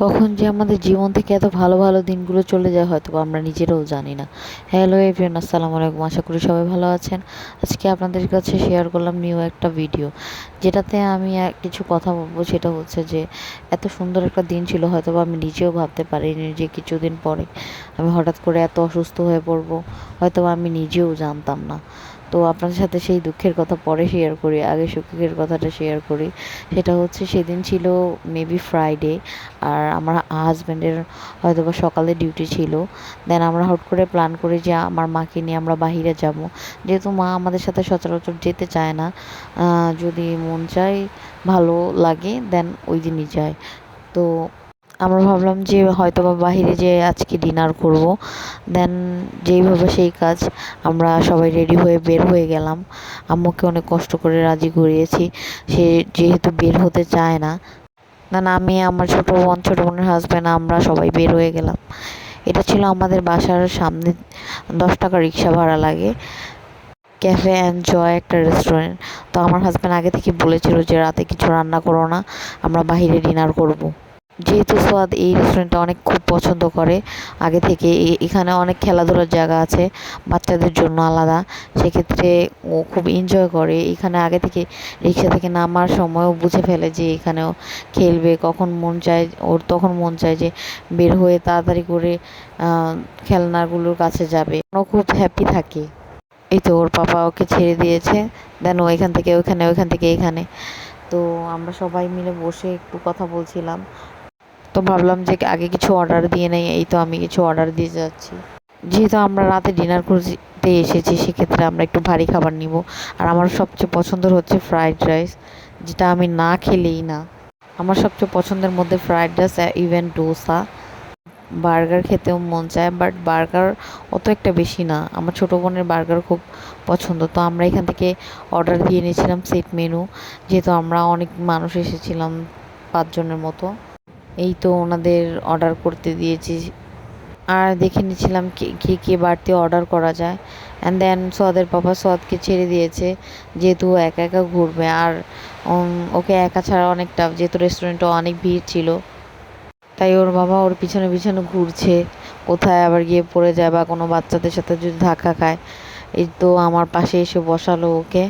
কখন যে আমাদের জীবন থেকে এত ভালো ভালো দিনগুলো চলে যায় হয়তো বা আমরা নিজেরাও জানি না। হ্যালো এভরিওয়ান, আসসালামু আলাইকুম। আশা করি সবাই ভালো আছেন। আজকে আপনাদের কাছে শেয়ার করলাম নিউ একটা ভিডিও, যেটাতে আমি কিছু কথা বলবো। সেটা হচ্ছে যে এত সুন্দর একটা দিন ছিল, হয়তো বা আমি নিজেও ভাবতে পারিনি যে কিছুদিন পরে আমি হঠাৎ করে এত অসুস্থ হয়ে পড়বো। হয়তো বা আমি নিজেও জানতাম না। তো আপনাদের সাথে সেই দুঃখের কথা পরে শেয়ার করি, আগে সুখের কথাটা শেয়ার করি। সেটা হচ্ছে সেদিন ছিল মেবি ফ্রাইডে, আর আমার হাজব্যান্ডের হয়তো বা সকালে ডিউটি ছিল। দেন আমরা হুট করে প্ল্যান করি যে আমার মাকে নিয়ে আমরা বাহিরে যাব, যেহেতু মা আমাদের সাথে সচরাচর যেতে চায় না। যদি মন চায়, ভালো লাগে, দেন ওই দিনই যায়। তো আমরা ভাবলাম যে হয়তো বা বাহিরে যেয়ে আজকে ডিনার করব। দেন যেইভাবে সেই কাজ, আমরা সবাই রেডি হয়ে বের হয়ে গেলাম। আম্মুকে অনেক কষ্ট করে রাজি করিয়েছি, সে যেহেতু বের হতে চায় না। দেন আমি, আমার ছোটো বোন, ছোটো বোনের হাজব্যান্ড, আমরা সবাই বের হয়ে গেলাম। এটা ছিল আমাদের বাসার সামনে, 10 টাকা রিক্সা ভাড়া লাগে। ক্যাফে অ্যান্ড জয় একটা রেস্টুরেন্ট। তো আমার হাজব্যান্ড আগে থেকে বলেছিল যে রাতে কিছু রান্না করো না, আমরা বাহিরে ডিনার করব। যেহেতু সোয়াদ এই রেস্টুরেন্টটা অনেক খুব পছন্দ করে আগে থেকে, এখানে অনেক খেলাধুলার জায়গা আছে বাচ্চাদের জন্য আলাদা। সেক্ষেত্রে ও খুব এনজয় করে এখানে। আগে থেকে রিক্সা থেকে নামার সময়ও বুঝে ফেলে যে এখানেও খেলবে। কখন মন চায় ওর, তখন মন চায় যে বের হয়ে তাড়াতাড়ি করে খেলনাগুলোর কাছে যাবে। ও খুব হ্যাপি থাকে। এই তো ওর পাপা ওকে ছেড়ে দিয়েছে। দেন ও এখান থেকে ওইখানে, ওইখান থেকে এখানে। তো আমরা সবাই মিলে বসে একটু কথা বলছিলাম। তো ভাবলাম যে আগে কিছু অর্ডার দিয়ে নেই। এই তো আমি কিছু অর্ডার দিয়ে যাচ্ছি। যেহেতু আমরা রাতে ডিনার করতে এসেছি, সেক্ষেত্রে আমরা একটু ভারী খাবার নিব। আর আমার সবচেয়ে পছন্দের হচ্ছে ফ্রাইড রাইস, যেটা আমি না খেলেই না। আমার সবচেয়ে পছন্দের মধ্যে fried rice, even dosa. Burger খেতেও মন চায়, বাট বার্গার অত একটা বেশি না। আমার ছোটো বোনের বার্গার খুব পছন্দ। তো আমরা এখান থেকে অর্ডার দিয়ে নিয়েছিলাম সেট মেনু, যেহেতু আমরা অনেক মানুষ এসেছিলাম, 5 জনের মতো। এই তো ওনাদের অর্ডার করতে দিয়েছি, আর দেখে নিচ্ছিলাম কে কে বাড়তি অর্ডার করা যায়। অ্যান্ড দেন সোয়াদের পাপা সোয়াদকে ছেড়ে দিয়েছে, যেহেতু একা একা ঘুরবে। আর ওকে একা ছাড়া অনেকটা, যেহেতু রেস্টুরেন্টে অনেক ভিড় ছিল, তাই ওর বাবা ওর পিছনে পিছনে ঘুরছে, কোথায় আবার গিয়ে পড়ে যায় বা কোনো বাচ্চাদের সাথে যদি ধাক্কা খায়। এই তো আমার পাশে এসে বসালো ওকে।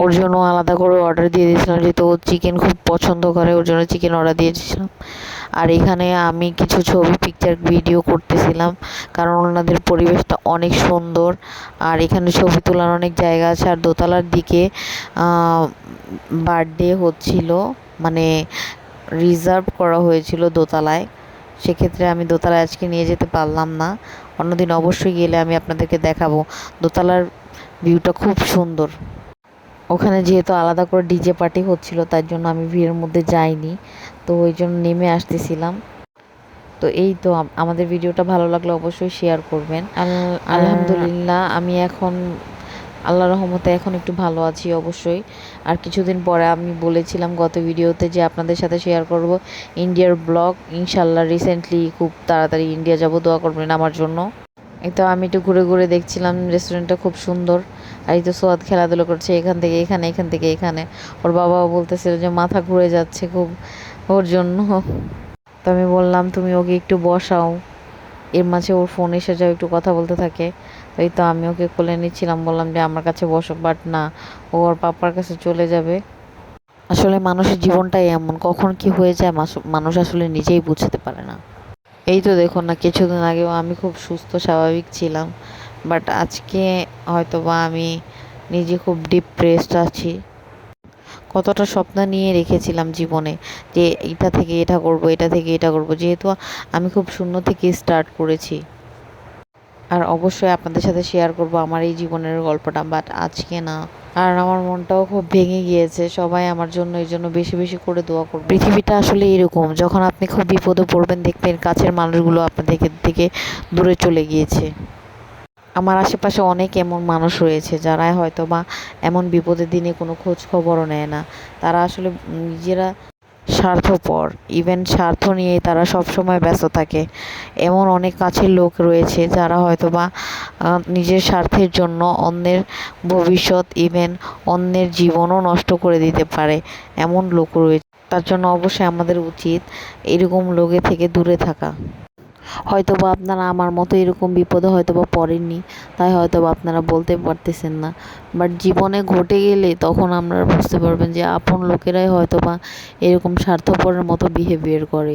ওর জন্য আলাদা করে অর্ডার দিয়ে দিয়েছিলাম, যেহেতু ও চিকেন খুব পছন্দ করে, ওর জন্য চিকেন অর্ডার দিয়েছিলাম। আর এখানে আমি কিছু ছবি, পিকচার, ভিডিও করতেছিলাম, কারণ ওনাদের পরিবেশটা অনেক সুন্দর। আর এখানে ছবি তোলার অনেক জায়গা আছে। আর দোতলার দিকে বার্থডে হচ্ছিল, মানে রিজার্ভ করা হয়েছিল দোতলায়। সেক্ষেত্রে আমি দোতলায় আজকে নিয়ে যেতে পারলাম না। অন্যদিন অবশ্যই গেলে আমি আপনাদেরকে দেখাবো। দোতলার ভিউটা খুব সুন্দর। ওখানে যেহেতু আলাদা করে ডিজে পার্টি হচ্ছিল, তার জন্য আমি ভিড়ের মধ্যে যাইনি। তো ওই জন্য নেমে আসতেছিলাম। তো এই তো আমাদের ভিডিওটা ভালো লাগলে অবশ্যই শেয়ার করবেন। আলহামদুলিল্লাহ, আমি এখন আল্লাহর রহমতে এখন একটু ভালো আছি অবশ্যই। আর কিছুদিন পরে আমি বলেছিলাম গত ভিডিওতে যে আপনাদের সাথে শেয়ার করব ইন্ডিয়ার ব্লগ। ইনশাল্লাহ রিসেন্টলি খুব তাড়াতাড়ি ইন্ডিয়া যাব, দোয়া করবেন আমার জন্য। এই তো আমি একটু ঘুরে ঘুরে দেখছিলাম, রেস্টুরেন্টটা খুব সুন্দর। আর এই তো সোয়াদ খেলাধুলো করছে, এখান থেকে এখানে, এখান থেকে এখানে। ওর বাবাও বলতেছিল যে মাথা ঘুরে যাচ্ছে খুব ওর জন্য। তো আমি বললাম তুমি ওকে একটু বসাও। এর মাঝে ওর ফোন এসে যাও, একটু কথা বলতে থাকে। এই তো আমি ওকে কোলে নিচ্ছিলাম, বললাম যে আমার কাছে বসো, বাট না, ও ওর পাপার কাছে চলে যাবে। আসলে মানুষের জীবনটাই এমন, কখন কি হয়ে যায় মানুষ আসলে নিজেই বুঝতে পারে না। এই তো দেখুন না, কিছুদিন আগেও আমি খুব সুস্থ স্বাভাবিক ছিলাম, বাট আজকে হয়তো বা আমি নিজে খুব ডিপ্রেসড আছি। কতটা স্বপ্ন নিয়ে রেখেছিলাম জীবনে, যে এটা থেকে এটা করব, এটা থেকে এটা করব, যেহেতু আমি খুব শূন্য থেকে স্টার্ট করেছি। আর অবশ্যই আপনাদের সাথে শেয়ার করব আমার এই জীবনের গল্পটা, বাট আজকে না। আর আমার মনটাও খুব ভেঙে গিয়েছে। সবাই আমার জন্য এই জন্য বেশি বেশি করে দোয়া করবে। পৃথিবীটা আসলে এরকম, যখন আপনি খুব বিপদে পড়বেন, দেখবেন কাছের মানুষগুলো আপনাদের থেকে দূরে চলে গিয়েছে। আমার আশেপাশে অনেক এমন মানুষ রয়েছে যারা হয়তো বা এমন বিপদের দিনে কোনো খোঁজ খবরও নেয় না। তারা আসলে নিজেরা স্বার্থপর, ইভেন স্বার্থ নিয়েই তারা সব সময় ব্যস্ত থাকে। এমন অনেক কাছের লোক রয়েছে যারা হয়তো বা নিজের স্বার্থের জন্য অন্যের ভবিষ্যৎ, ইভেন অন্যের জীবনও নষ্ট করে দিতে পারে, এমন লোক রয়েছে। তার জন্য অবশ্যই আমাদের উচিত এরকম লোকের থেকে দূরে থাকা। হয়তোবা আপনারা আমার মতো এরকম বিপদে হয়তোবা পড়েননি, তাই হয়তোবা আপনারা বলতে পারতেছেন না। বাট জীবনে ঘটে গেলে তখন আপনারা বুঝতে পারবেন যে আপন লোকেরাই হয়তোবা এরকম স্বার্থপরের মতো বিহেভিয়ার করে।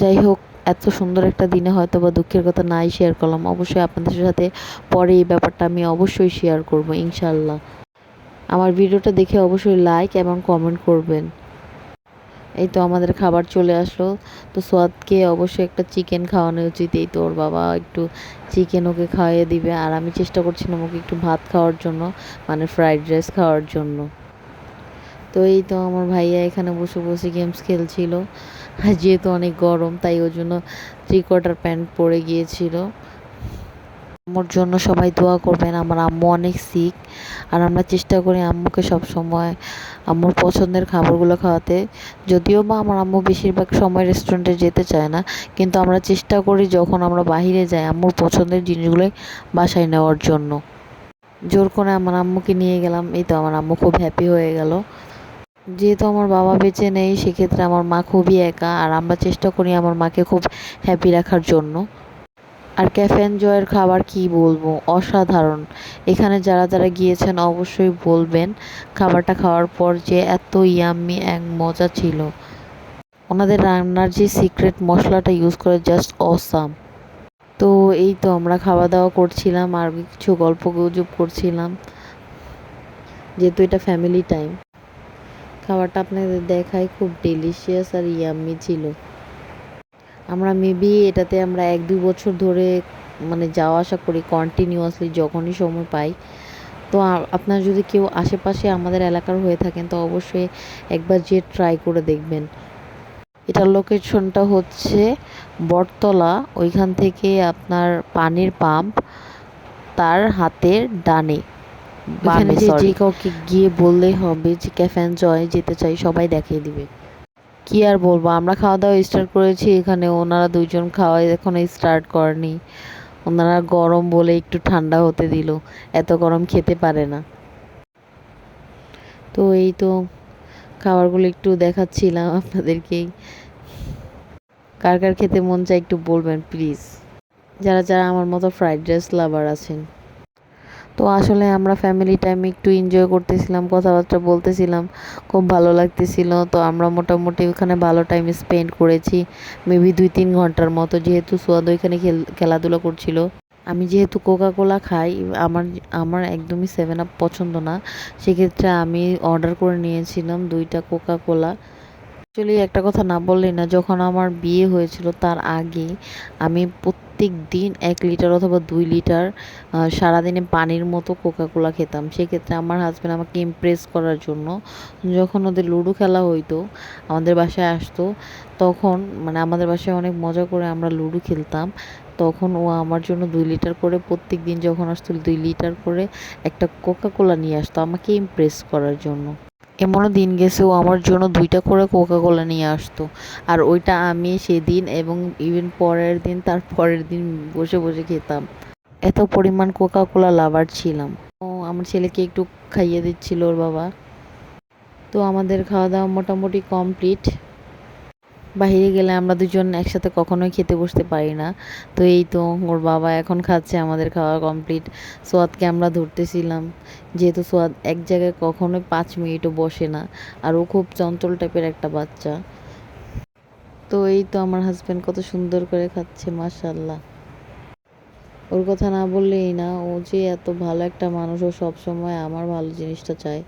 যাই হোক, এত সুন্দর একটা দিনে হয়তোবা দুঃখের কথা নাই শেয়ার করলাম। অবশ্যই আপনাদের সাথে পরে এই ব্যাপারটা আমি অবশ্যই শেয়ার করব ইনশাল্লাহ। আমার ভিডিওটা দেখে অবশ্যই লাইক এবং কমেন্ট করবেন। এই তো আমাদের খাবার চলে আসলো। তো সোয়াদকে অবশ্যই একটা চিকেন খাওয়ানো উচিত। এই তো ওর বাবা একটু চিকেন ওকে খাইয়ে দিবে, আর আমি চেষ্টা করছিলাম ওকে একটু ভাত খাওয়ার জন্য, মানে ফ্রাইড রাইস খাওয়ার জন্য। তো এই তো আমার ভাইয়া এখানে বসে বসে গেমস খেলছিল। আর যেহেতু অনেক গরম তাই ওর জন্য 3/4 প্যান্ট পরে গিয়েছিল। আম্মুর জন্য সবাই দোয়া করবেন। আমার আম্মু অনেক সিক, আর আমরা চেষ্টা করি আম্মুকে সব সময় আম্মুর পছন্দের খাবারগুলো খাওয়াতে। যদিও বা আমার আম্মু বেশিরভাগ সময় রেস্টুরেন্টে যেতে চায় না, কিন্তু আমরা চেষ্টা করি যখন আমরা বাহিরে যাই আম্মুর পছন্দের জিনিসগুলোই বাসায় নেওয়ার জন্য। জোর করে আমার আম্মুকে নিয়ে গেলাম। এই তো আমার আম্মু খুব হ্যাপি হয়ে গেল। যেহেতু আমার বাবা বেঁচে নেই, সেক্ষেত্রে আমার মা খুবই একা, আর আমরা চেষ্টা করি আমার মাকে খুব হ্যাপি রাখার জন্য। আর ক্যাফে এনজয়ের খাবার কি বলবো, অসাধারণ। এখানে যারা যারা গিয়েছেন অবশ্যই বলবেন খাবারটা খাওয়ার পর যে এত ইয়াম্মি এক মজা ছিল। ওনাদের রান্নার যে সিক্রেট মশলাটা ইউজ করে জাস্ট অসাম। তো এই তো আমরা খাওয়া দাওয়া করছিলাম আর কিছু গল্প গুজব করছিলাম, যেহেতু এটা ফ্যামিলি টাইম। খাবারটা আপনাদের দেখায় খুব ডেলিশিয়াস আর ইয়াম্মি ছিল। আমরা মেবি এটাতে আমরা 1-2 বছর ধরে মানে যাওয়া আসা করি কন্টিনিউয়াসলি যখনই সময় পাই। তো আপনারা যদি কেউ আশেপাশে আমাদের এলাকার হয়ে থাকেন তো অবশ্যই একবার যেয়ে ট্রাই করে দেখবেন। এটার লোকেশনটা হচ্ছে বটতলা, ওইখান থেকে আপনার পানির পাম্প তার হাতের ডানে বামে, যে কাউকে গিয়ে বললেই হবে যে ক্যাফে এনজয় যেতে চাই, সবাই দেখিয়ে দিবে। কি আর বলবো, আমরা খাওয়া দাওয়া স্টার্ট করেছি, এখানে ওনারা দুইজন খাওয়া এখনো স্টার্ট করেনি। ওনারা গরম বলে একটু ঠান্ডা হতে দিল, এত গরম খেতে পারে না। তো এই তো খাবারগুলো একটু দেখাচ্ছিলাম আপনাদেরকে। কার কার খেতে মন চায় একটু বলবেন প্লিজ, যারা যারা আমার মতো ফ্রাইড রাইস লাভার আছেন। তো আসলে আমরা ফ্যামিলি টাইম একটু এনজয় করতেছিলাম, কথাবার্তা বলতেছিলাম, খুব ভালো লাগতেছিল। তো আমরা মোটামুটি ওখানে ভালো টাইম স্পেন্ড করেছি, মেবি 2-3 ঘন্টার মতো। যেহেতু সোয়াদ ওইখানে খেলাধুলা করছিল। আমি যেহেতু কোকা কোলা খাই, আমার আমার একদমই 7 আপ পছন্দ না, সেক্ষেত্রে আমি অর্ডার করে নিয়েছিলাম 2টা কোকা কোলা। অ্যাকচুয়ালি একটা কথা না বললেই না, যখন আমার বিয়ে হয়েছিল তার আগে আমি প্রত্যেক দিন 1 লিটার অথবা 2 লিটার সারাদিনে পানির মতো কোকা কোলা খেতাম। সেক্ষেত্রে আমার হাজব্যান্ড আমাকে ইমপ্রেস করার জন্য যখন ওদের লুডো খেলা হইতো আমাদের বাসায় আসতো, তখন মানে আমাদের বাসায় অনেক মজা করে আমরা লুডো খেলতাম। তখন ও আমার জন্য 2 লিটার করে প্রত্যেক দিন যখন আসতো 2 লিটার করে একটা কোকা কোলা নিয়ে আসতো আমাকে ইমপ্রেস করার জন্য। এমনও দিন গেছে ও আমার জন্য 2টা করে কোকা কোলা নিয়ে আসতো, আর ওইটা আমি সেদিন এবং ইভেন পরের দিন তার পরের দিন বসে বসে খেতাম। এত পরিমাণ কোকা কোলা লাভার ছিলাম। ও আমার ছেলেকে একটু খাইয়ে দিচ্ছিল ওর বাবা। তো আমাদের খাওয়া দাওয়া মোটামুটি কমপ্লিট। বাইরে গেলে আমরা দুজন একসাথে কখনোই খেতে বসতে পারি না। তো এই তো ওর বাবা এখন খাচ্ছে, আমাদের খাওয়া কমপ্লিট। সোয়াদকে আমরা ধরতেছিলাম, যেহেতু সোয়াদ এক জায়গায় কখনোই 5 মিনিটও বসে না, আর ও খুব চঞ্চল টাইপের একটা বাচ্চা। তো এই তো আমার হাজব্যান্ড কত সুন্দর করে খাচ্ছে, মাশাআল্লাহ। ওর কথা না বললেই না, ও যে এত ভালো একটা মানুষ, ও সবসময় আমার ভালো জিনিসটা চায়।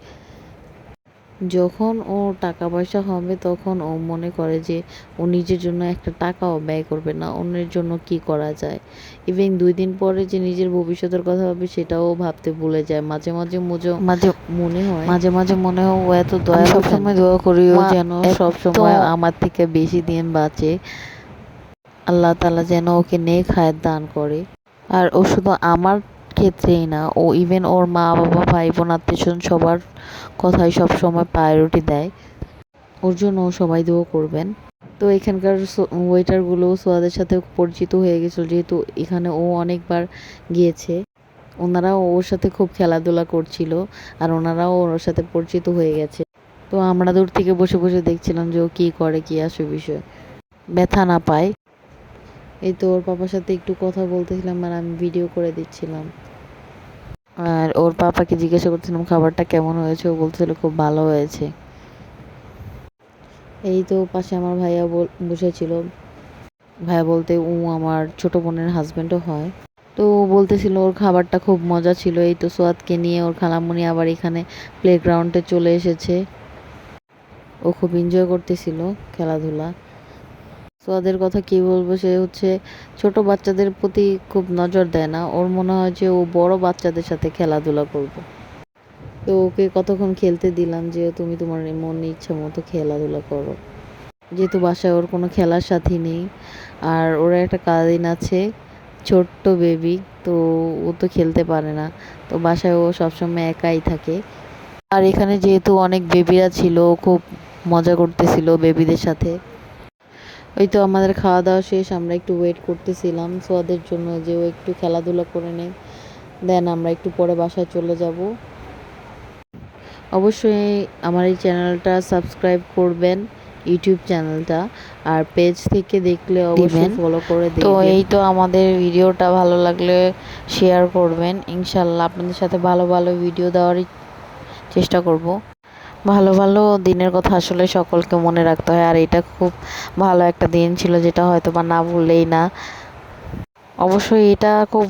যখন ও টাকা পয়সা হবে তখন ও মনে করে যে ও নিজের জন্য একটা টাকাও ব্যয় করবে না, অন্যের জন্য কি করা যায়। ইভেন 2 দিন পরে যে নিজের ভবিষ্যতের কথা ভাবে সেটাও ভাবতে ভুলে যায়। মাঝে মাঝে মনে হয় ও এত দয়া, সবসময় দোয়া করি ও যেন সবসময় আমার থেকে বেশি দিন বাঁচে, আল্লাহ তাআলা যেন ওকে নেক হায়াত দান করে। আর ও শুধু আমার ক্ষেত্রেই না, ও ইভেন ওর মা বাবা ভাই বোন আত্মীয়স্বজন সবার কথাই সব সময় প্রায়োরিটি দেয়। ওর জন্য সবাই দোয়া করবেন। তো এখানকার ওয়েটারগুলো সোয়াদের সাথে পরিচিত হয়ে গেছিলো, যেহেতু এখানে ও অনেকবার গিয়েছে। ওনারাও ওর সাথে খুব খেলাধুলা করছিল, আর ওনারাও ওর সাথে পরিচিত হয়ে গেছে। তো আমরা দূর থেকে বসে বসে দেখছিলাম যে ও কী করে, কী আসে বিষয়, ব্যথা না পায়। এই তো ওর পাপার সাথে একটু কথা বলতেছিলাম আর আমি ভিডিও করে দিচ্ছিলাম। আর ওর পাপাকে জিজ্ঞাসা করছিলাম খাবারটা কেমন হয়েছে, ও বলছিল খুব ভালো হয়েছে। এই তো পাশে আমার ভাইয়া বসেছিল। ভাইয়া বলতে ও আমার ছোট বোনের হাজবেন্ডও হয়। তো ও বলতেছিল ওর খাবারটা খুব মজা ছিল। এই তো সোয়াদকে নিয়ে ওর খালামণি আবার এখানে প্লেগ্রাউন্ডে চলে এসেছে। ও খুব এনজয় করতেছিল খেলাধুলা। সোয়াদের কথা কি বলবো, সে হচ্ছে ছোট বাচ্চাদের প্রতি খুব নজর দেয় না। ওর মনে হয় যে ও বড় বাচ্চাদের সাথে খেলাধুলা করবে। তো ওকে কতক্ষণ খেলতে দিলাম যে তুমি তোমার মন ইচ্ছা মতো খেলাধুলা করো, যেহেতু বাসায় ওর কোনো খেলার সাথী নেই। আর ওরা একটা কাজিন আছে, ছোট্ট বেবি, তো ও তো খেলতে পারে না। তো বাসায় ও সবসময় একাই থাকে। আর এখানে যেহেতু অনেক বেবিরা ছিল, ও খুব মজা করতেছিল বেবিদের সাথে। ওই তো আমাদের খাওয়া দাওয়া শেষ, আমরা একটু ওয়েট করতেছিলাম সোয়াদের জন্য যে ও একটু খেলাধুলা করে নেয়, দেন আমরা একটু পরে বাসায় চলে যাব। অবশ্যই আমার এই চ্যানেলটা সাবস্ক্রাইব করবেন, ইউটিউব চ্যানেলটা, আর পেজ থেকে দেখলে অবশ্যই ফলো করে দিবেন। তো এই তো আমাদের ভিডিওটা ভালো লাগলে শেয়ার করবেন। ইনশাল্লাহ আপনাদের সাথে ভালো ভালো ভিডিও দেওয়ারই চেষ্টা করব। ভালো ভালো দিনের কথা আসলে সকলকে মনে রাখতে হয়, আর এটা খুব ভালো একটা দিন ছিল যেটা হয়তো বা না ভুললেই না। অবশ্যই এটা খুব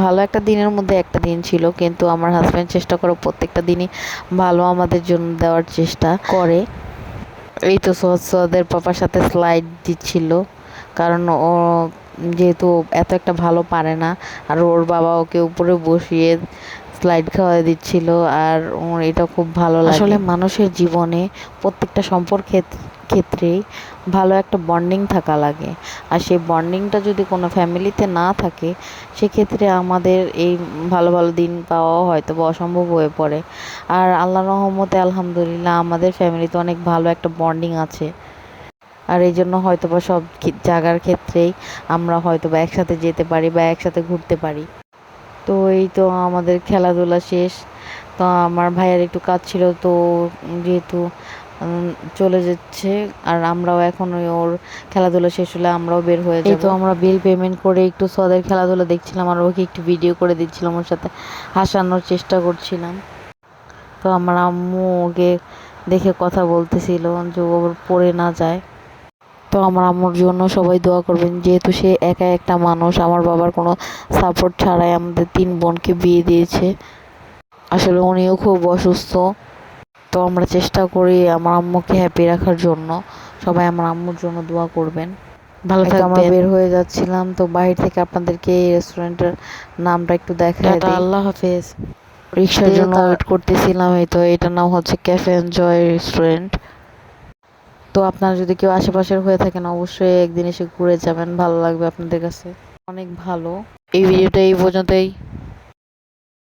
ভালো একটা দিনের মধ্যে একটা দিন ছিল, কিন্তু আমার হাজব্যান্ড চেষ্টা করে প্রত্যেকটা দিনই ভালো আমাদের জন্য দেওয়ার চেষ্টা করে। এই তো সোয়াদের পাপার সাথে স্লাইড দিচ্ছিল, কারণ ও যেহেতু এত একটা ভালো পারে না, আর ওর বাবা ওকে উপরে বসিয়ে স্লাইড খাওয়াই দিচ্ছিল। আর ওর এটা খুব ভালো লাগে। আসলে মানুষের জীবনে প্রত্যেকটা সম্পর্কের ক্ষেত্রেই ভালো একটা বন্ডিং থাকা লাগে, আর সেই বন্ডিংটা যদি কোনো ফ্যামিলিতে না থাকে সেক্ষেত্রে আমাদের এই ভালো ভালো দিন পাওয়াও হয়তো বা অসম্ভব হয়ে পড়ে। আর আল্লাহর রহমতে আলহামদুলিল্লাহ আমাদের ফ্যামিলিতে অনেক ভালো একটা বন্ডিং আছে। আর এই জন্য হয়তো বা সব জায়গার ক্ষেত্রেই আমরা হয়তো বা একসাথে যেতে পারি বা একসাথে ঘুরতে পারি। তো এই তো আমাদের খেলাধুলা শেষ। তো আমার ভাইয়ের একটু কাজ ছিল, তো যেহেতু চলে যাচ্ছে, আর আমরাও এখন ওর খেলাধুলা শেষ হলে আমরাও বের হয়ে যাবো। এই তো আমরা বিল পেমেন্ট করে একটু সোয়াদের খেলাধুলা দেখছিলাম, আর ওকে একটু ভিডিও করে দিচ্ছিলাম, ওর সাথে হাসানোর চেষ্টা করছিলাম। তো আমার আম্মু ওকে দেখে কথা বলতেছিল যে ও পড়ে না যায়। তো আমার আম্মুর জন্য সবাই দোয়া করবেন, যেহেতু সে একা একটা মানুষ, আমার বাবার কোনো সাপোর্ট ছাড়াই আমাদের 3 বোনকে বিয়ে দিয়েছে। আসলে উনিও খুব অসুস্থ। তো আমরা চেষ্টা করি আমার আম্মুকে হ্যাপি রাখার জন্য। সবাই আমার আম্মুর জন্য দোয়া করবেন। ভালো থাকবেন। আমরা বের হয়ে যাচ্ছিলাম, তো বাইরে থেকে আপনাদেরকে এই রেস্টুরেন্টের নামটা একটু দেখাই দিই। আল্লাহ হাফেজ। রিক্সার জন্য ওয়েট করতেছিলাম। এই তো এটার নাম হচ্ছে ক্যাফে এনজয় রেস্টুরেন্ট। তো আপনারা যদি কেউ আশেপাশের হয়ে থাকেন অবশ্যই একদিন এসে ঘুরে যাবেন, ভালো লাগবে আপনাদের কাছে, অনেক ভালো। এই ভিডিওটা এই পর্যন্তই।